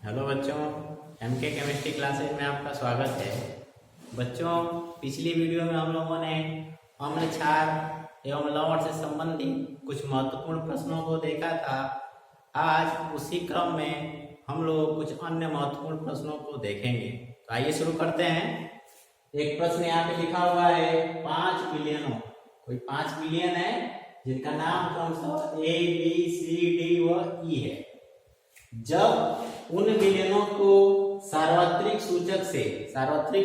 Hello बच्चों, MK chemistry classes में आपका स्वागत है। बच्चों, पिछली वीडियो में हम लोगों ने अम्ल क्षार एवं लवण से संबंधित कुछ महत्वपूर्ण प्रश्नों को देखा था। आज उसी क्रम में हम लोग कुछ अन्य महत्वपूर्ण प्रश्नों को देखेंगे। तो आइए शुरू करते हैं। एक प्रश्न यहाँ पे लिखा हुआ है 5 बिलियनों, कोई 5 बिलियन है जिनका नाम क्रमशः ए बी सी डी व ई है। जब उन विलयनों को सार्वत्रिक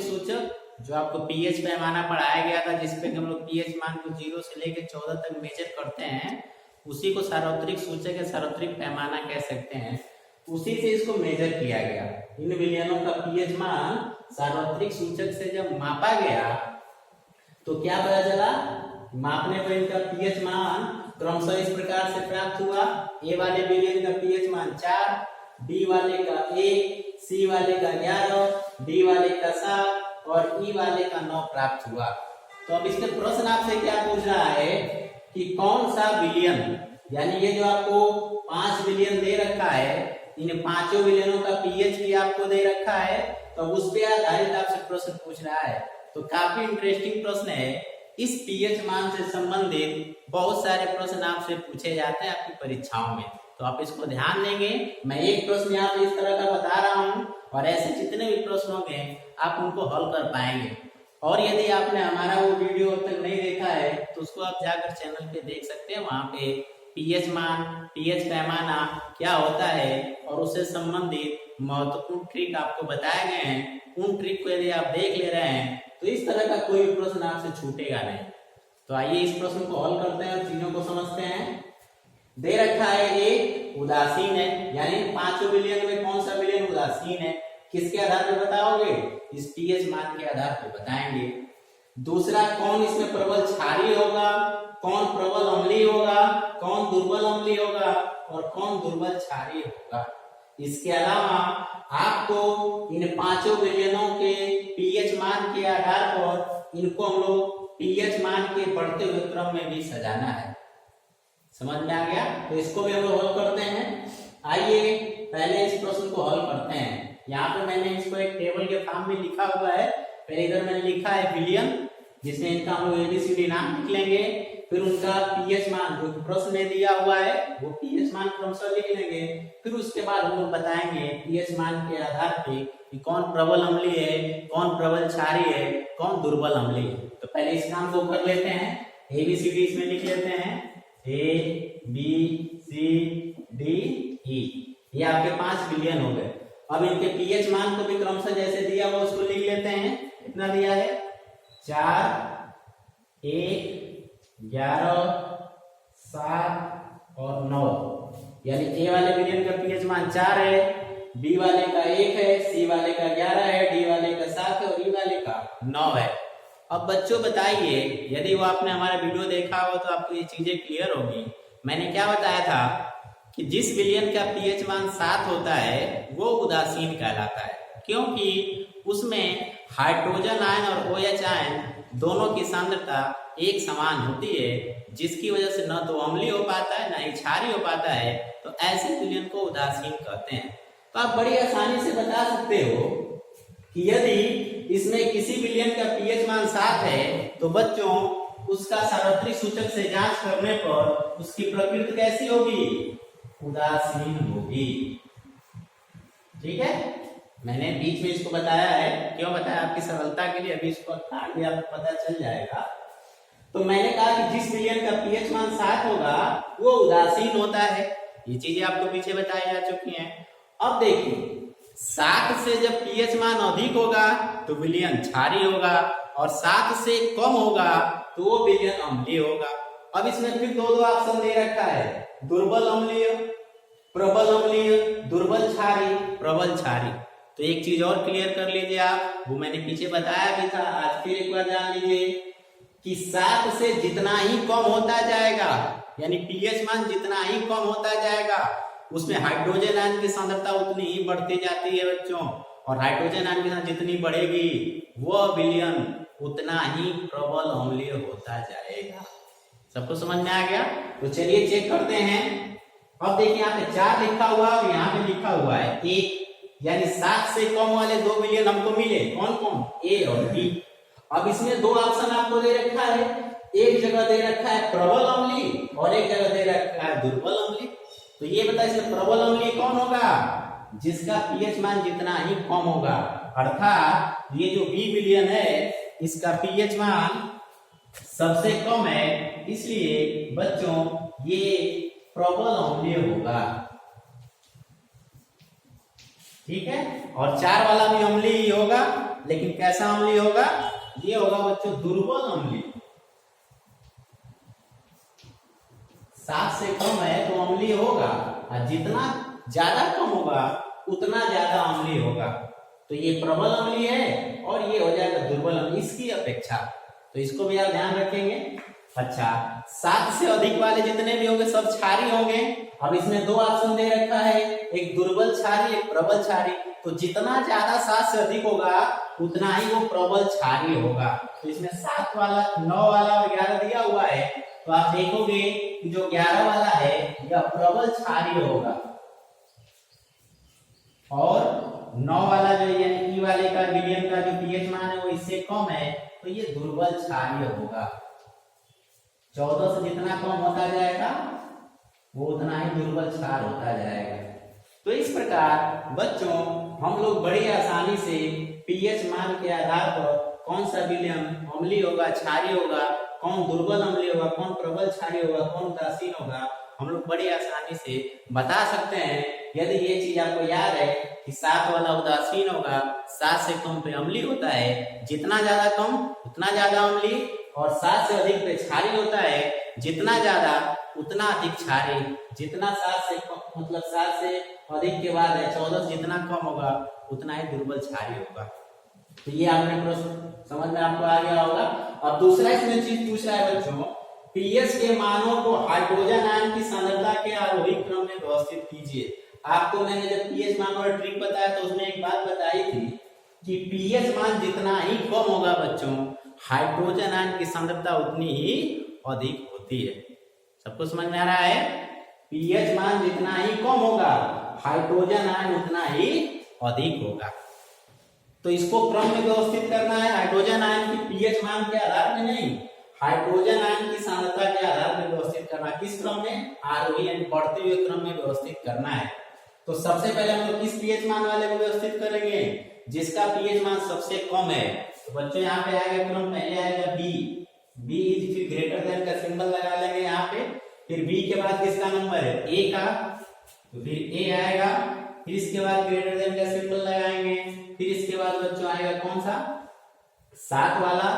सूचक जो आपको पीएच पैमाना पढ़ाया गया था, जिसपे हम लोग पीएच मान को 0 से लेकर 14 तक मेजर करते हैं, उसी को सार्वत्रिक सूचक या सार्वत्रिक पैमाना कह सकते हैं। उसी से इसको मेजर किया गया। इन विलयनों का पीएच मान सार्वत्रिक सूचक से जब मापा गया तो क्या पता चला, मापने पर इनका पीएच मान क्रमशः इस प्रकार से प्राप्त हुआ। ए वाले विलयन का पीएच मान 4, बी वाले का 1, सी वाले का 11, डी वाले का 7 और ई वाले का 9 प्राप्त हुआ। तो अब इसके प्रश्न आपसे क्या पूछ रहा है कि कौन सा विलयन, यानी ये जो आपको 5 विलयन दे रखा है, इन पांचों विलयनों का पीएच भी आपको दे रखा है, तो उस पे आधारित आपसे प्रश्न पूछ रहा है। तो काफी इंटरेस्टिंग प्रश्न है। इस पीएच मान से संबंधित बहुत सारे प्रश्न आपसे पूछे जाते हैं आपकी परीक्षाओं में, तो आप इसको ध्यान देंगे। मैं एक प्रश्न यहाँ पे इस तरह का बता रहा हूँ और ऐसे जितने भी प्रश्न होंगे आप उनको हल कर पाएंगे। और यदि आपने हमारा वो वीडियो अब तक नहीं देखा है तो उसको आप जाकर चैनल पे देख सकते हैं। वहाँ पे पीएच मान, पीएच पैमाना क्या होता है और उससे संबंधित महत्वपूर्ण ट्रिक आपको बताए गए हैं। उन ट्रिक को यदि आप देख ले रहे हैं तो इस तरह का कोई भी प्रश्न आपसे छूटेगा नहीं। तो आइए इस प्रश्न को हल करते हैं और चीजों को समझते हैं। दे रखा है एक उदासीन है, यानी 5 विलयन में कौन सा विलयन उदासीन है, किसके आधार पर बताओगे, इस पीएच मान के आधार पर बताएंगे। दूसरा, कौन इसमें प्रबल क्षारीय होगा, कौन प्रबल अम्लीय होगा, कौन दुर्बल अम्लीय होगा और कौन दुर्बल क्षारीय होगा। इसके अलावा आपको इन 5 विलयनों के पीएच मान के आधार पर इनको हम लोग पीएच मान के बढ़ते हुए क्रम में भी सजाना है। समझ में आ गया? तो इसको भी हम लोग हल करते हैं। आइए पहले इस प्रश्न को हल करते हैं। यहाँ पे मैंने इसको एक टेबल के फॉर्म में लिखा हुआ है। पहले इधर मैंने लिखा है विलयन, जिसमें इनका हम लोग एबीसीडी नाम लिख लेंगे। फिर उनका पीएच मान जो प्रश्न में दिया हुआ है वो पीएच मान क्रमशः लिख लेंगे। फिर उसके बाद हम लोग बताएंगे पीएच मान के आधार पे कि कौन प्रबल अम्लीय है, कौन प्रबल क्षारीय है, कौन दुर्बल अम्लीय है। तो पहले इस काम को कर लेते हैं। एबीसीडी इसमें लिख लेते हैं, A B C D E. ये आपके 5 विलयन हो गए। अब इनके पीएच मान को भी क्रमशः जैसे दिया हुआ उसको लिख लेते हैं। कितना दिया है, 4, 1, 11, 7 और 9। यानी ए वाले विलयन का पीएच मान 4 है, बी वाले का 1 है, सी वाले का 11 है, डी वाले का 7 है और ई वाले का 9 है। अब बच्चों बताइए, यदि वो आपने हमारा वीडियो देखा हो तो आपको ये चीजें क्लियर होगी। मैंने क्या बताया था कि जिस विलयन का पीएच मान 7 होता है वो उदासीन कहलाता है, क्योंकि उसमें हाइड्रोजन आयन और OH आयन दोनों की सांद्रता एक समान होती है, जिसकी वजह से न तो अम्लीय हो पाता है न ही क्षारीय हो पाता है। तो ऐसे विलयन को उदासीन कहते हैं। तो आप बड़ी आसानी से बता सकते हो कि यदि इसमें किसी विलयन का पीएच मान 7 है तो बच्चों उसका सार्वत्रिक सूचक से जांच करने पर उसकी प्रकृति कैसी होगी, उदासीन होगी। ठीक है, मैंने बीच में इसको बताया है, क्यों बताया, आपकी सरलता के लिए। अभी इसको काट भी आपको पता चल जाएगा। तो मैंने कहा कि जिस विलयन का पीएच मान 7 होगा वो उदासीन होता है। ये चीजें आपको पीछे बताई जा चुकी हैं। अब देखिए, 7 से जब पीएच मान अधिक होगा तो विलयन क्षारीय होगा और 7 से कम होगा तो वो विलयन अम्लीय होगा। अब इसमें फिर दो ऑप्शन दे रखा है, दुर्बल अम्लीय, प्रबल अम्लीय, दुर्बल क्षारीय, प्रबल क्षारीय। तो एक चीज और क्लियर कर लीजिए आप, वो मैंने पीछे बताया भी था, आज फिर एक बार जान लीजिए कि 7 से जितना ही कम होता जाएगा, यानी पीएच मान जितना ही कम होता जाएगा, उसमें हाइड्रोजन आयन की सांद्रता उतनी ही बढ़ती जाती है बच्चों। और हाइड्रोजन आयन की सांद्रता जितनी बढ़ेगी वह विलयन उतना ही प्रबल अम्लीय होता जाएगा। सबको समझ में आ गया? तो चलिए चेक करते हैं। अब देखिए यहाँ पे 4 लिखा हुआ और यहाँ पे लिखा हुआ है 1। यानी 7 से कम वाले 2 विलियन हमको मिले। कौन कौन? ए और बी। अब इसमें दो ऑप्शन आपको दे रखा है, एक जगह दे रखा है प्रबल अम्लीय और एक जगह दे रखा है दुर्बल अम्लीय। तो ये बता, इसमें प्रबल अम्लीय कौन होगा? जिसका पीएच मान जितना ही कम होगा, अर्थात ये जो बी विलियन है इसका पीएच मान सबसे कम है, इसलिए बच्चों ये प्रबल अम्लीय होगा। ठीक है, और 4 वाला भी अम्लीय ही होगा, लेकिन कैसा अम्लीय होगा? ये होगा बच्चों दुर्बल अम्लीय। 7 से कम है तो अम्लीय होगा, और जितना ज्यादा कम होगा उतना ज्यादा अम्लीय होगा। तो ये प्रबल अम्लीय है और ये हो जाएगा दुर्बल अम्लीय इसकी अपेक्षा। तो इसको भी आप ध्यान रखेंगे। अच्छा, 7 से अधिक वाले जितने भी होंगे सब क्षारीय होंगे। अब इसमें दो ऑप्शन दे रखा है, एक दुर्बल क्षारीय एक प्रबल क्षारीय। तो जितना ज्यादा 7 से अधिक होगा उतना ही वो प्रबल क्षारीय होगा। तो इसमें 7 वाला 9 वाला और 11 दिया हुआ है, तो आप देखोगे कि जो 11 वाला है यह प्रबल क्षारीय होगा और 9 वाला जो यानी ई वाले का विलियन का जो पीएच मान है वो इससे कम है, तो ये दुर्बल क्षारीय होगा। 14 से जितना कम होता जाएगा वो उतना ही दुर्बल क्षार होता जाएगा। तो इस प्रकार बच्चों हम लोग बड़ी आसानी से पीएच मान के आधार पर कौन सा विलियन अम्लीय होगा, क्षारीय होगा, कौन दुर्बल अम्लीय होगा, कौन प्रबल क्षारीय होगा, कौन उदासीन होगा, हम लोग बड़ी आसानी से बता सकते हैं। यदि ये चीज आपको याद है कि 7 वाला उदासीन होगा, 7 से कम पे अम्लीय होता है, जितना ज्यादा कम उतना ज्यादा अम्लीय, और 7 से अधिक पे क्षारीय होता है, जितना ज्यादा उतना अधिक क्षारीय। जितना 7 से कम मतलब 7 से अधिक के बाद है 14 से जितना कम होगा उतना ही दुर्बल क्षारीय होगा। तो ये आपने प्रश्न समझ में आपको आ गया होगा। अब दूसरा इसमें चीज पूछ रहा है बच्चों, पीएच के मानों को हाइड्रोजन आयन की सांद्रता के आरोही क्रम में व्यवस्थित कीजिए। आपको मैंने जब पीएच मान वाला ट्रिक बताया तो उसमें एक बात बताई थी कि पीएच मान जितना ही कम होगा बच्चों, हाइड्रोजन आयन की सांद्रता उतनी ही अधिक होती है। सबको समझ में आ रहा है? पीएच मान जितना ही कम होगा, हाइड्रोजन आयन उतना ही अधिक होगा। तो इसको क्रम में व्यवस्थित करना है, हाइड्रोजन आयन की पीएच मान के आधार में नहीं, हाइड्रोजन आयन की सांद्रता के आधार में व्यवस्थित करना। किस क्रम में? आरोही यानी बढ़ते हुए क्रम में व्यवस्थित करना है। तो सबसे पहले हम लोग किस पीएच मान वाले को व्यवस्थित करेंगे? जिसका पीएच मान सबसे कम है। तो बच्चों यहाँ पे आएगा क्रम, पहले आएगा बी, बी इज फिर ग्रेटर देन का सिंबल लगा लेंगे यहाँ पे, फिर बी के बाद किसका नंबर है? ए का, तो फिर ए आएगा, फिर इसके बाद ग्रेटर देन का सिंबल लगाएंगे, फिर इसके बाद बच्चों आएगा कौन सा? 7 वाला,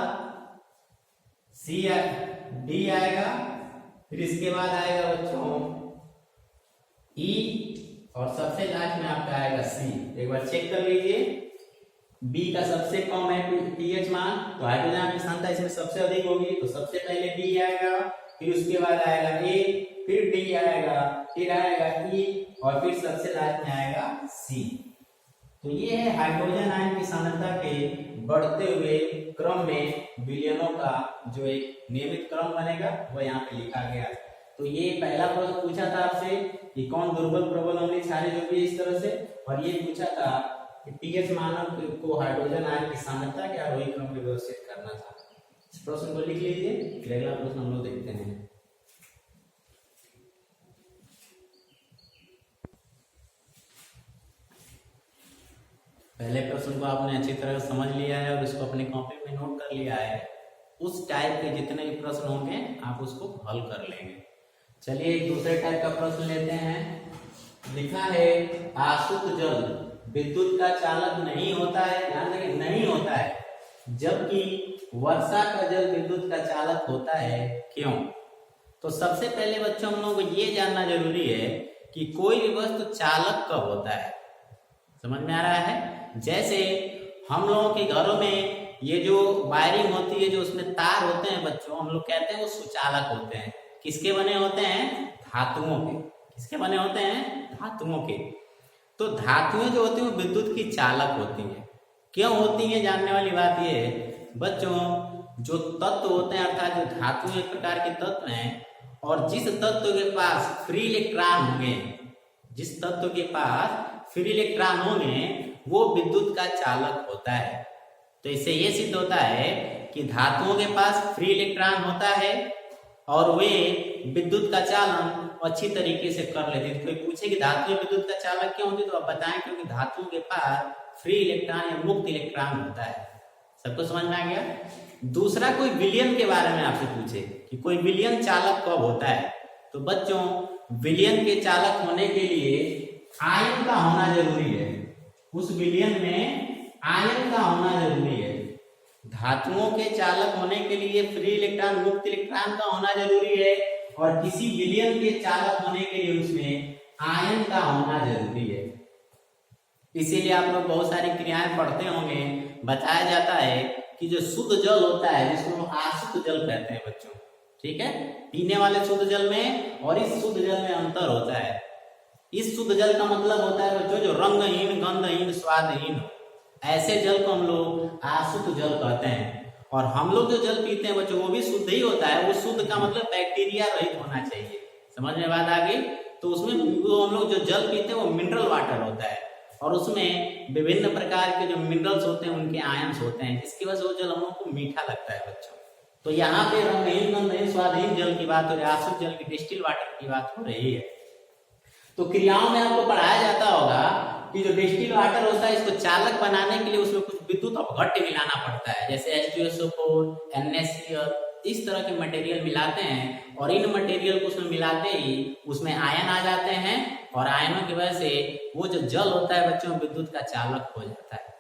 सी डी आएगा, फिर इसके बाद आएगा बच्चों ई, और सबसे लास्ट में आपका आएगा सी। एक बार चेक कर लीजिए, बी का सबसे कम है पीएच मान, तो हाइड्रोजन की सांद्रता इसमें सबसे अधिक होगी, तो सबसे पहले बी आएगा, फिर उसके बाद आएगा ए, फिर डी आएगा, फिर आएगा ई, और फिर सबसे लास्ट में आएगा सी। तो ये है हाइड्रोजन आयन की सांद्रता के बढ़ते हुए क्रम में विलयनों का जो एक नियमित क्रम बनेगा वो यहाँ पे लिखा गया। तो ये पहला प्रश्न पूछा था आपसे कि कौन दुर्बल प्रबल अम्लीय क्षारीय जो भी इस तरह से, और ये पूछा था कि पीएच मानक को हाइड्रोजन आयन की सांद्रता के आरोही क्रम में व्यवस्थित करना था। इस प्रश्न को लिख लीजिए, फिर अगला प्रश्न हम लोग देखते हैं। पहले प्रश्न को आपने अच्छी तरह समझ लिया है और उसको अपनी कॉपी में नोट कर लिया है। उस टाइप के जितने भी प्रश्न होंगे आप उसको हल कर लेंगे। चलिए एक दूसरे टाइप का प्रश्न लेते हैं। लिखा है आसुत जल विद्युत का चालक नहीं होता है, ध्यान रखिए नहीं होता है, जबकि वर्षा का जल विद्युत का चालक होता है, क्यों? तो सबसे पहले बच्चों हम लोगों को ये जानना जरूरी है कि कोई भी वस्तु चालक कब होता है। समझ में आ रहा है? जैसे हम लोगों के घरों में ये जो वायरिंग होती है, जो उसमें तार होते हैं बच्चों, हम लोग कहते हैं वो सुचालक होते हैं। किसके बने होते हैं? धातुओं के। किसके बने होते हैं? धातुओं के। तो धातुएं जो होती हैं वो विद्युत की चालक होती हैं। क्यों होती हैं? जानने वाली बात ये है बच्चों, जो तत्व होते हैं अर्थात जो धातु एक प्रकार के तत्व हैं, और जिस तत्व के पास फ्री इलेक्ट्रॉन होंगे, जिस तत्व के पास फ्री इलेक्ट्रॉन होंगे वो विद्युत का चालक होता है। तो इससे ये सिद्ध होता है कि धातुओं के पास फ्री इलेक्ट्रॉन होता है और वे विद्युत का चालन अच्छी तरीके से कर लेते हैं। कोई पूछे कि धातुएं विद्युत का चालक क्यों होती, तो आप बताएं क्योंकि धातुओं के पास फ्री इलेक्ट्रॉन या मुक्त इलेक्ट्रॉन होता है। सबको समझ में आ गया। दूसरा, कोई विलयन के बारे में आपसे पूछे कि कोई विलयन चालक कब होता है, तो बच्चों विलयन के चालक होने के लिए आयन का होना जरूरी है। उस विलयन में आयन का होना जरूरी है। धातुओं के चालक होने के लिए फ्री इलेक्ट्रॉन मुक्त इलेक्ट्रॉन का होना जरूरी है और किसी विलयन के चालक होने के लिए उसमें आयन का होना जरूरी है। इसीलिए आप लोग बहुत सारी क्रियाएं पढ़ते होंगे, बताया जाता है कि जो शुद्ध जल होता है जिसको हम अशुद्ध जल कहते हैं बच्चों, ठीक है, पीने वाले शुद्ध जल में और इस शुद्ध जल में अंतर होता है। इस शुद्ध जल का मतलब होता है बच्चों जो रंगहीन, गंधहीन, स्वादहीन, ऐसे जल को हम लोग अशुद्ध जल कहते हैं। और हम लोग जो जल पीते हैं बच्चों वो भी शुद्ध ही होता है। वो शुद्ध का मतलब बैक्टीरिया रहित होना चाहिए। समझ में बात आ गई। तो उसमें हम लोग जो जल पीते हैं वो मिनरल वाटर होता है और उसमें विभिन्न प्रकार के जो मिनरल्स होते हैं उनके आयंस होते हैं, जिसकी वजह से वो जल हम लोग को मीठा लगता है बच्चों। तो यहाँ पे रंगहीन, गंधहीन, स्वादहीन जल की बात हो रही है, अशुद्ध जल की, डिस्टिल वाटर की बात हो रही है। तो क्रियाओं में आपको पढ़ाया जाता होगा कि जो डिस्टिल वाटर होता है इसको चालक बनाने के लिए उसमें कुछ विद्युत अपघट्य मिलाना पड़ता है, जैसे H2SO4, NaCl, इस तरह के मटेरियल मिलाते हैं और इन मटेरियल को उसमें मिलाते ही उसमें आयन आ जाते हैं और आयनों की वजह से वो जो जल होता है बच्चों विद्युत का चालक हो जाता है।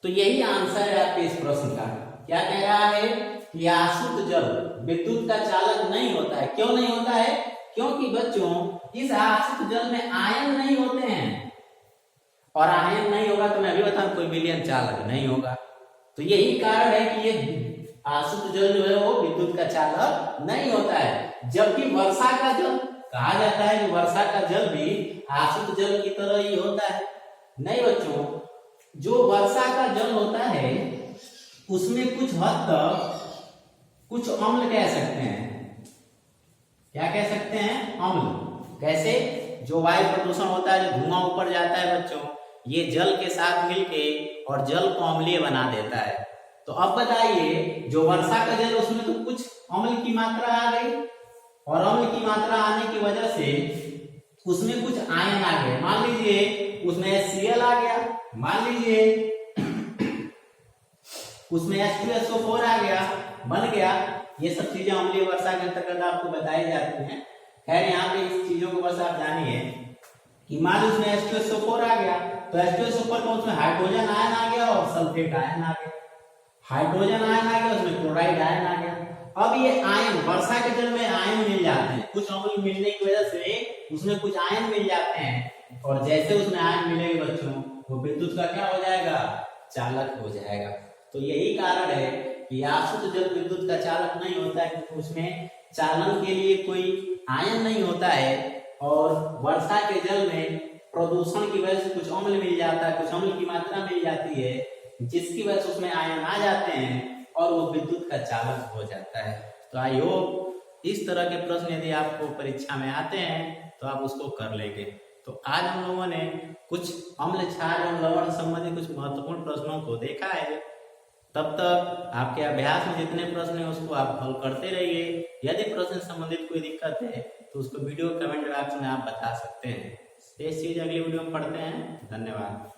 तो यही आंसर है आपके इस प्रश्न का। क्या कह रहा है कि अशुद्ध जल विद्युत का चालक नहीं होता है। क्यों नहीं होता है? क्योंकि बच्चों इस अशुद्ध जल में आयन नहीं होते हैं और आयन नहीं होगा तो मैं अभी बताऊं कोई विलयन चालक नहीं होगा। तो यही कारण है कि ये अशुद्ध जल जो है वो विद्युत का चालक नहीं होता है। जबकि वर्षा का जल कहा जाता है कि वर्षा का जल भी अशुद्ध जल की तरह ही होता है। नहीं बच्चों, जो वर्षा का जल होता है उसमें कुछ हद तक कुछ अम्ल कह सकते हैं। क्या कह सकते हैं? अम्ल। कैसे? जो वायु प्रदूषण होता है, जो धुआं ऊपर जाता है बच्चों, ये जल के साथ मिलके और जल को अम्लीय बना देता है। तो अब बताइए जो वर्षा का जल उसमें तो कुछ अम्ल की मात्रा आ गई और अम्ल की मात्रा आने की वजह से उसमें कुछ आयन आ गए। मान लीजिए उसमें HCl आ गया, मान लीजिए उसमें H2SO4 आ गया, बन गया। ये सब चीजें अम्लीय वर्षा के अंतर्गत आपको बताई जाती हैं। खैर यहाँ पे इस चीजों को बस आप जानिए कि मान लो उसमें H2SO4 आ गया तो H2SO4 में उसमें हाइड्रोजन आयन आ गया और सल्फेट आयन आ गया। हाइड्रोजन आयन आ गया, उसमें क्लोराइड आयन आ गया। अब ये आयन वर्षा के जल में आयन मिल जाते हैं, कुछ अम्ल मिलने की वजह से उसमें कुछ आयन मिल जाते हैं और जैसे उसमें आयन मिलेंगे बच्चों वो विद्युत का क्या हो जाएगा? चालक हो जाएगा। तो यही कारण है कि अशुद्ध जल विद्युत का चालक नहीं होता है क्योंकि उसमें चालन के लिए कोई आयन नहीं होता है और वर्षा के जल में प्रदूषण की वजह से कुछ अम्ल मिल जाता है, कुछ अम्ल की मात्रा मिल जाती है जिसकी वजह से उसमें आयन आ जाते हैं और वो विद्युत का चालक हो जाता है। तो आई होप इस तरह के प्रश्न यदि आपको परीक्षा में आते हैं तो आप उसको कर लेंगे। तो आज हम लोगों ने कुछ अम्ल क्षार एवं लवण संबंधी कुछ महत्वपूर्ण प्रश्नों को देखा है। तब तक आपके अभ्यास में जितने प्रश्न हैं उसको आप हल करते रहिए। यदि प्रश्न संबंधित कोई दिक्कत है तो उसको वीडियो कमेंट बॉक्स में आप बता सकते हैं। इस चीज अगली वीडियो में पढ़ते हैं। धन्यवाद।